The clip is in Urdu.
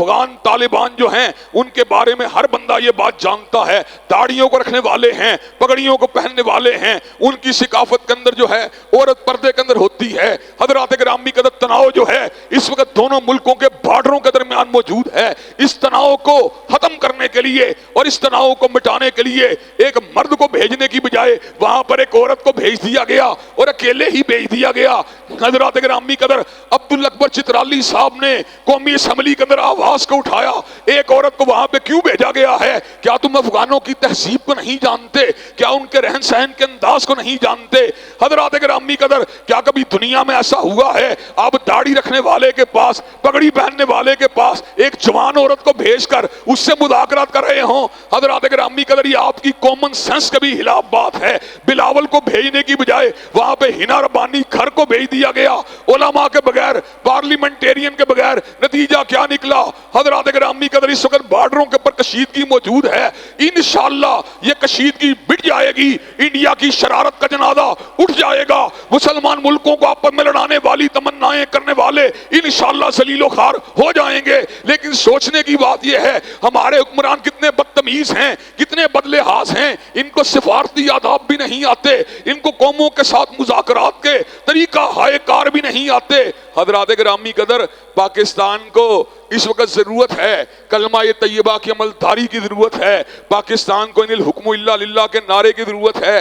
افغان طالبان جو ہیں ان کے بارے میں ہر بندہ یہ بات جانتا ہے، داڑھیوں کو رکھنے والے ہیں، پگڑیوں کو پہننے والے ہیں، ان کی ثقافت کے اندر جو ہے عورت پردے کے اندر ہوتی ہے۔ حضرات گرامی قدر تناؤ جو ہے اس وقت دونوں ملکوں کے بارڈروں کے درمیان موجود ہے۔ اس تناؤ کو ختم کرنے کے لیے اور اس تناؤ کو مٹانے کے لیے ایک مرد کو بھیجنے کی بجائے وہاں پر ایک عورت کو بھیج دیا گیا اور اکیلے ہی بھیج دیا گیا۔ حضرات گرامی قدر عبدالاکبر چترالی صاحب نے قومی اسمبلی کے اندر آواز کو اٹھایا، ایک عورت کو وہاں پہ کیوں بھیجا گیا ہے؟ کیا تم افغانوں کی تہذیب کو نہیں جانتے؟ کیا ان کے رہن سہن کے انداز کو نہیں جانتے؟ حضرات گرامی قدر کیا کبھی دنیا میں ایسا ہوا ہے آپ داڑھی رکھنے والے کے پاس، پگڑی پہننے والے کے پاس ایک جوان عورت کو بھیج کر اس سے مذاکرات کر رہے ہوں؟ حضرات گرامی قدر یہ آپ کی کامن سینس کے بھی خلاف بات ہے۔ بلاول کو بھیجنے کی بجائے وہاں پہ ہنا ربانی گھر کو بھیج دیا گیا، علماء کے بغیر، پارلیمنٹیرین کے بغیر۔ نتیجہ کیا نکلا؟ حضرات گرامی قدر اس وقت بارڈروں کے پر کشیدگی موجود ہے، انشاءاللہ یہ کشیدگی مٹ جائے گی، انڈیا کی شرارت کا جنازہ اٹھ جائے گا، مسلمان ملکوں کو آپس میں لڑانے والی تمنائیں کرنے والے انشاءاللہ ذلیل و خوار ہو جائیں گے۔ لیکن سوچنے کی بات یہ ہے ہمارے حکمران کتنے بدتمیز ہیں، کتنے بدلحاظ ہیں، ان کو سفارتی آداب بھی نہیں آتے، ان کو قوموں کے ساتھ مذاکرات کے طریقہ ہائے کار بھی نہیں آتے۔ حضرات گرامی قدر پاکستان کو اس وقت ضرورت ہے کلمہ طیبہ کی عمل داری کی ضرورت ہے، پاکستان کو ان الحکم الا للہ کے نعرے کی ضرورت ہے،